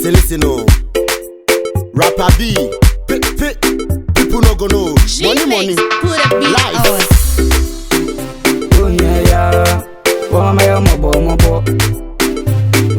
Listen, oh. Rapper B, people no go know. Money, life. Oh yeah, mama ya mobo.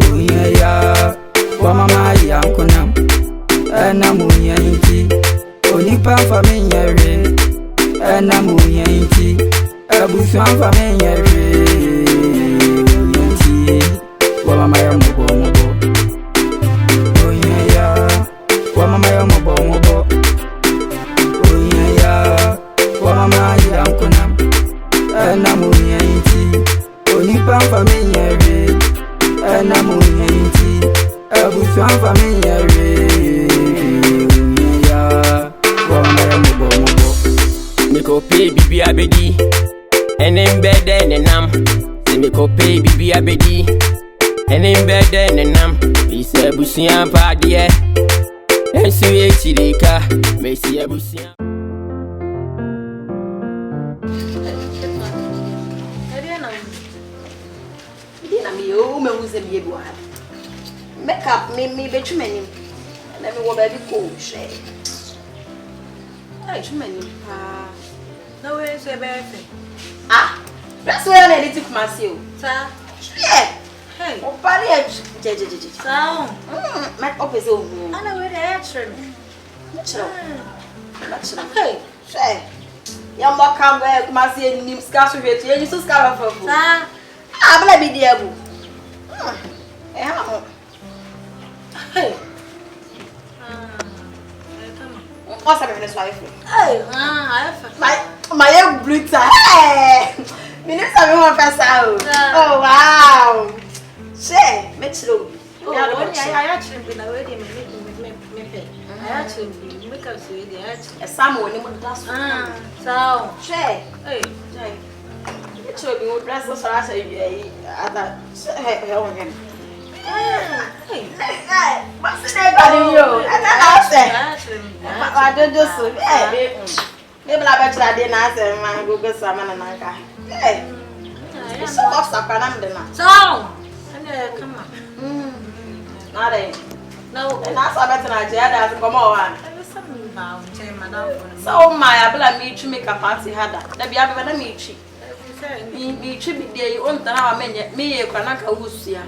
Oh yeah, mama ya kunam. Ena munya inti, onipa familia re. Ena munya inti, abusuan familia re. Inti, mama ya mobo. Oh yeah, mama ya mobo. Oh yeah, mama ya kunam. Ena munya inti, onipa familia re. Ena munya inti, abusuan familia re. Miko pay bibi abedi, and in bed and nam. Miko pay bibi abedi, and in bed and nam. He said Busian Padia, and see Chilika, Messi Busian. Make up me bet you many. Let me go baby go share. I many. No way, say baby. Ah, that's where I need to myself. Sir, Yeah. hey, Oh, party. sound. Make up his own. I know where the action. Natural. Hey, share. Young more come where my say names scarce with you. You so scar for. Sir, Ah, but I be there. Yeah. Hey. What's happening this wife? hey, I have My young blue tie. Hey! Minister, we want to out. Oh, wow. Say, make it up. I actually been already me. I actually make us with the action. A Samuel, you want to So, Say, hey, it should be what dress us as a him. Hey, what's the name of you? And I say, I don't just say, maybe I bet you I didn't answer my Google Salmon and I got. Hey, it's so much up and I'm the man. so, and come on. Not a No, and that's I bet I come on. I was something about madam. So, my ability me to make a party had that. Let me have a meet. Me tribute there, you want to have a minute, me a canaka whosia.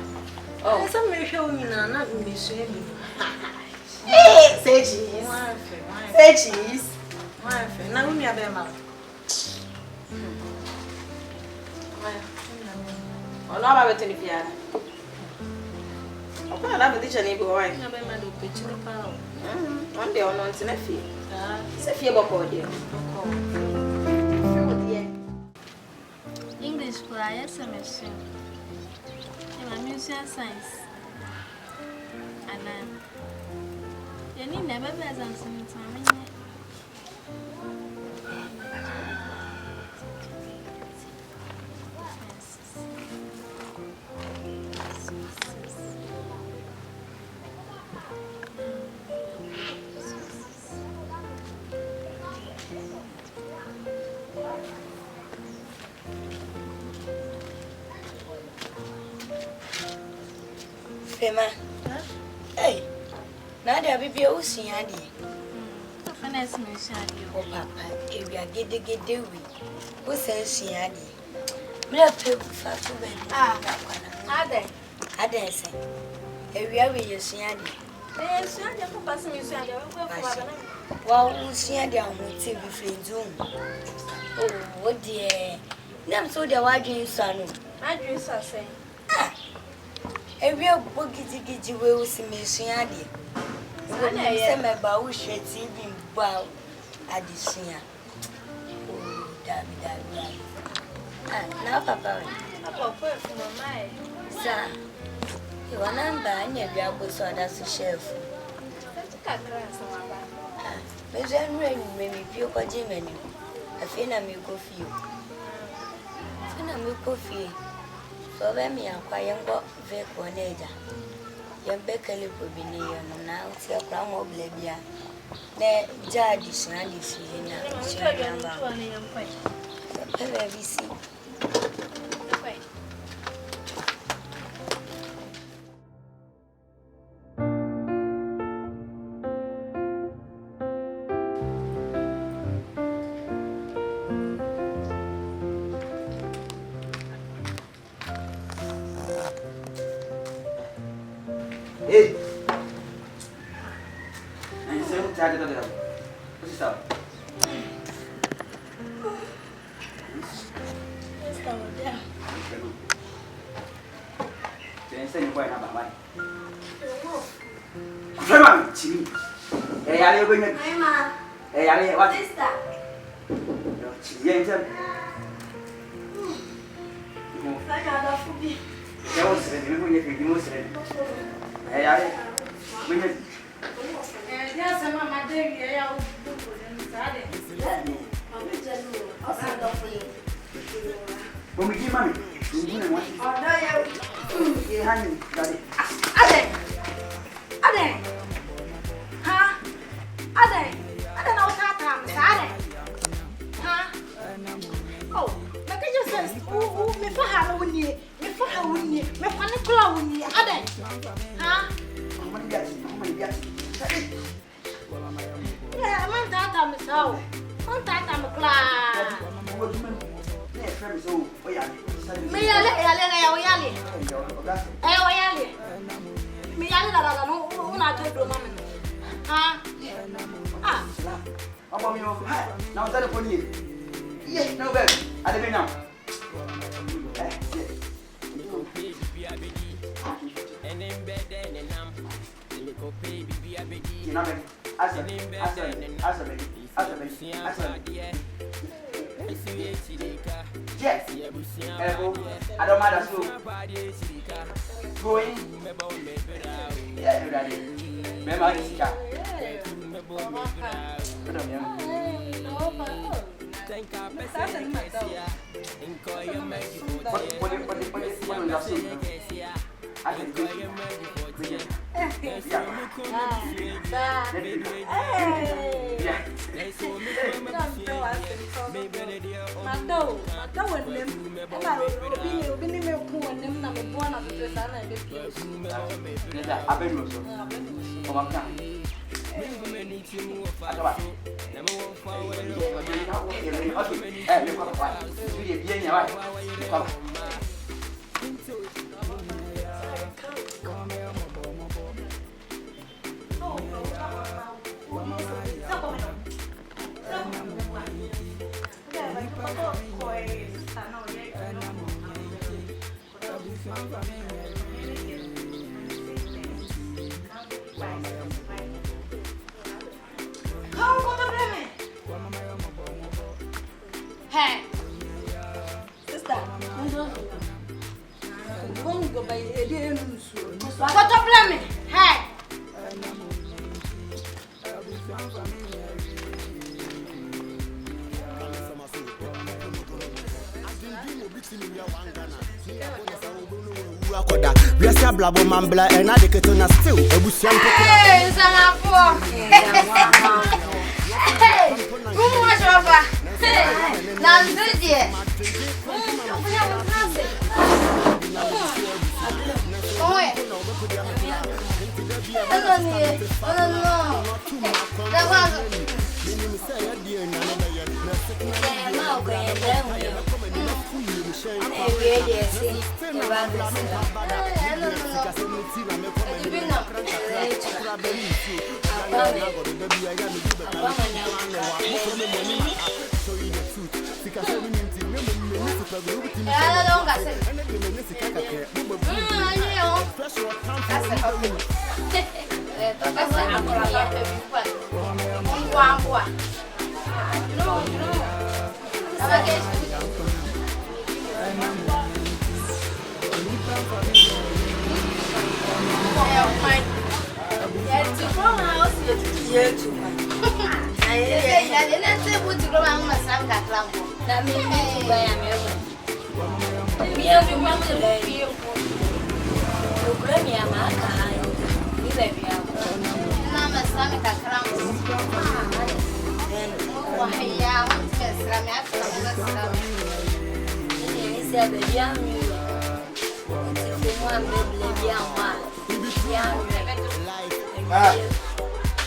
Oh, Some may show me not me say. hey, say cheese. Say cheese. Now we have them out. Oh, no, I'm betting if you are. I love the teacher neighbor. Why? One day on to Neffy. It's a fear about you. English class, semester. I'm music science. And then you need never be as I'm saying. Hey, now there will be a Usiadi. Finance mission. Oh, Papa, if you are getting who says Siadi? May I pay for I dare say, if you are with your Siadi. Yes, I am passing you. Well, Usiadi on TV free Zoom. Oh, dear. Nam so the wagging son. My dreams are saying. If you are bookie, will see me Siadi. I am about who should see him bow at the singer. Oh, damn. Now, Papa, sir, you are number and you are good, so that's a chef. Miss Henry, maybe you got Jimmy. I feel I'm your coffee. I'm your coffee. So let me acquire what vehicle later. Your Beckley will be near now, see a crown of Libya. The judge is not this year. Hey. And say what tag it up. What's up? Then say you boy na ba mai. Come on, Chini. Eh, ya le go ni. Mama. Eh, ya le what? Sister. Chini ya njem. Saya ada fubi. Ya o se ni go ni ke mo se. Eh, ya le. Go ni. Ya sama maderi ya u duko ni sade. Mami jalu. Asada fubi. Bom ki mami. Ni ni mo. Oda ya. Ye hani dadi. Ade. Ha? Ade na utata msare. Ha? Oh, nakaje sense. Me fa hala woni. Me fa ha woni. Me fa ne kula woni. Ade. Ha? Mama ni biasi. Yeah, man tata msao. Man tata mkla. Ne frame so oya. Me yale na ya oyale. Oyale. Me yale la no una todo mama. Ha? Ah. Aba mi o. Ha. Na o telefone ye. Ye, no baby. Ade be now. Yes. I don't matter so. Going. Yeah, ready. Remember this car. Hey, sister, when you go by a day, what a blame? Hey, Bless your blabber mambla and I take it on a still. Hey, Samapo. Hey, who was over? Hey, Nanzuji.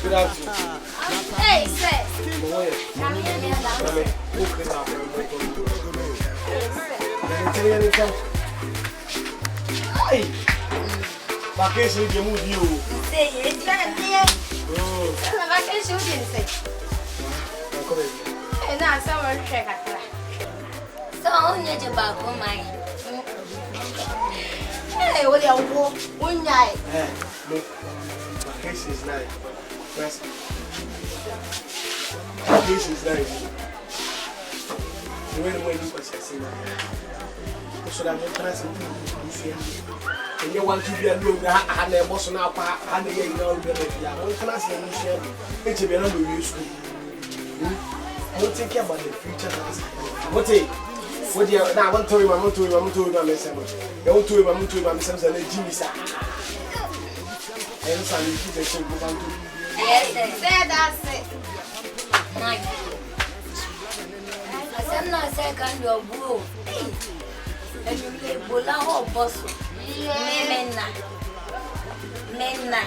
Good afternoon. Hey, say. Vacation game with you. Say it, yeah. Vacation didn't say. And now someone check at her. So only about my. Hey, what do you want? One night. Look, vacation is nice. Vacation is nice. The way you put your say so that you can see and you want to be alone, I had a boss now, and you know, the class and share. It's a very use. Don't think about the future. What you now want to remember to myself. Don't to remember to myself and Jimmy. And some people go on to. Yes, that's it. My. I'm not second your boo. And you play Bola or Bosso. Menna.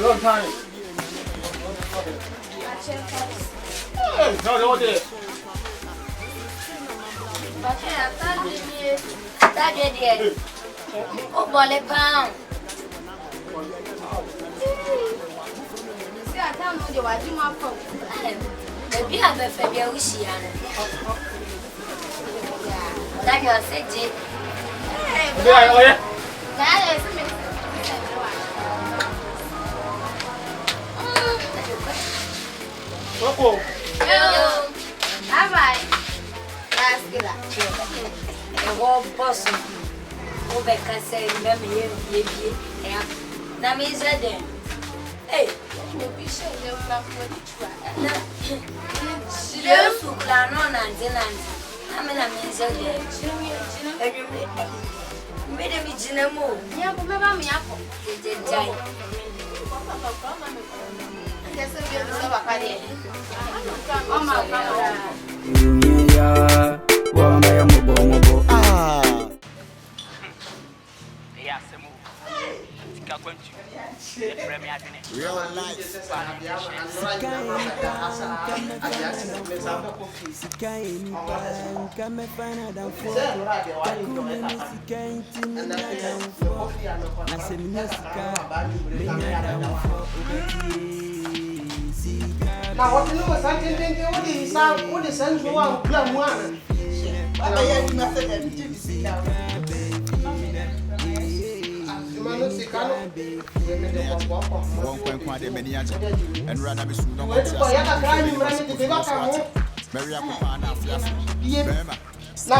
Long time. No, there. But that did. Oh, Bolly Pound. See, I tell you what you want from. Maybe I have a fair wish. Like I said, That is me. Hello. Bye-bye. That's good. a whole boss. Obeka said, Mammy, Nami said, hey, you'll be sure they'll love what you try. She lives to plan on and then I mean, I mean, said, made a Mijinamo. Yeah, but maybe I'm apple. Yes, oh my real life. Now, what you know is something what is sense of one plan one. I have nothing to do. And rather be soon. Now,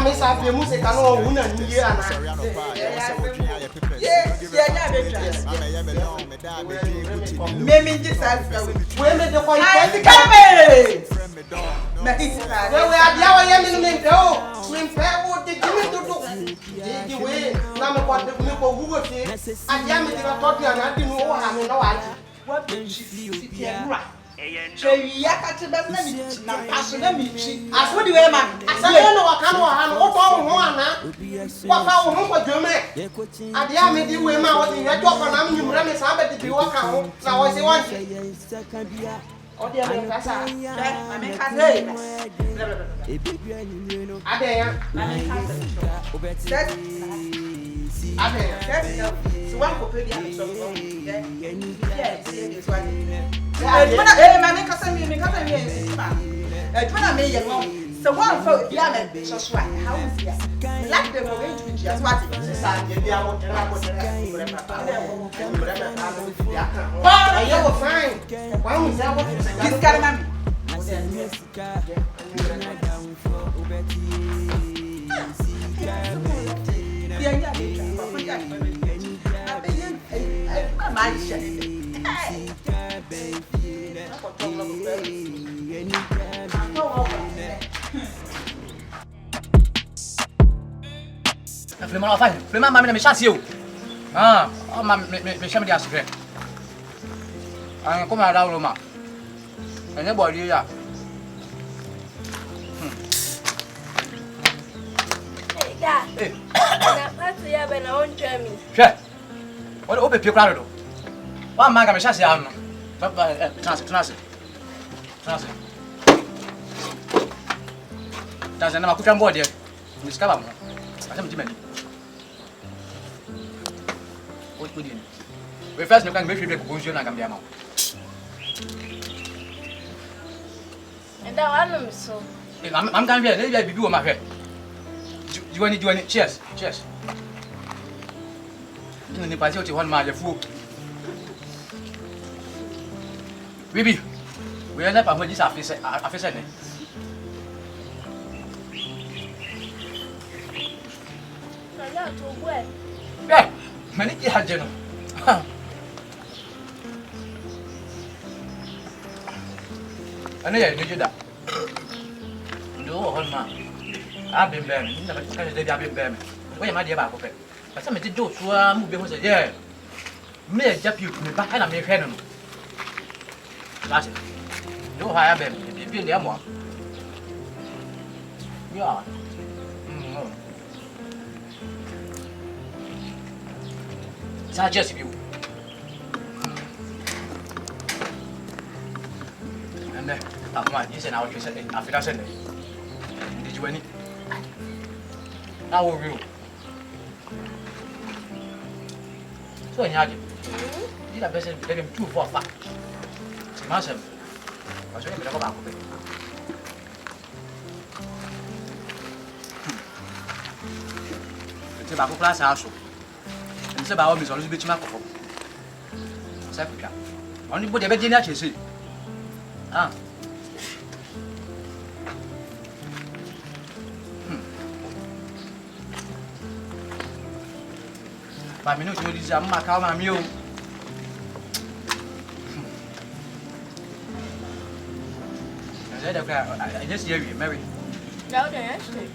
Miss Happy Music, I know one and year. Maybe just as women the point. So one for yeah, just right. How is that? Like them going to be just what it is. Oh, you were fine. Why was that what this guy? Fleman fine. Fleman mami na me chance you. Ah, oh mami me chame dia secret. Ah, como era o Loma? Ene body ya. Hey, that's the other one, Jeremy. Che. What open pick crowd do? One man me chance ya no. Trans. That's na makuta mbodi. Miskaba mo. Asa mjimeni. in. We first you can make you go na Gambia now. And that one so. I'm going here. Let me do my hair. You want it? Cheers. Cheers. You need to see what my food. Baby, we are not going to this officer. Yeah, many had general. I know you that. Do on man. I've been banned. Never can they have been banned. Where am I dear about it? But some did do to move was a year. May jump you me back and I make heaven. That's it. Do I have been? If you near one. Yeah. Suggest you. And then, you said, I said, after Sunday. Did you any? Now, will you? So, in Yadi, did I best let him 2 for 5? Master, I should have about it. It's about class house. It's about Miss Elizabeth Macco. Sepia. Only put a bed in that, you see. Ah. By minutes, you is a Macau, mule. I just hear you, Mary. No, they actually.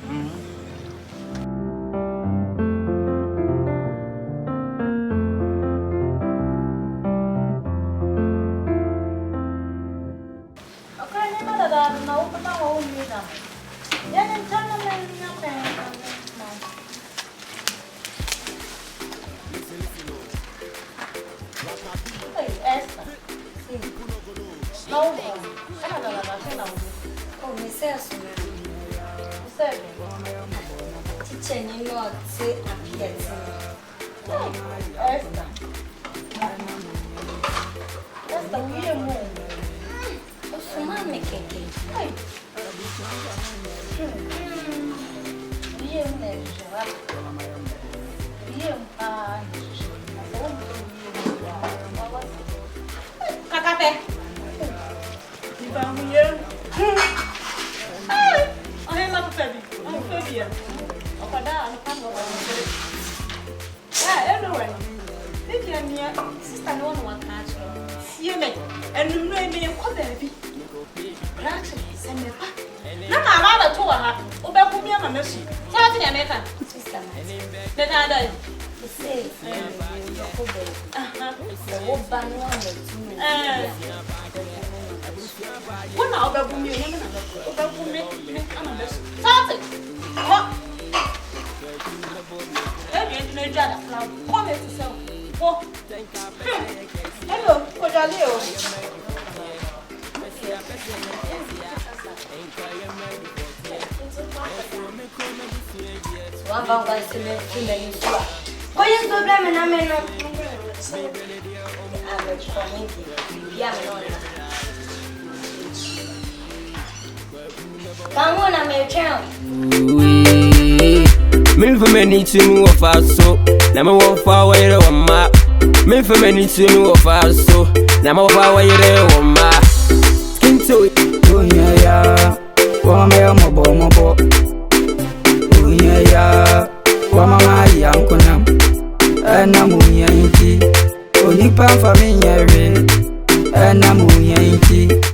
Me for many to know of us so. Now me walk far away to one map. Me for many to know of us so. Now me walk far away to one map. SKINTO. Oh yeah yeah. Oh me mo bo.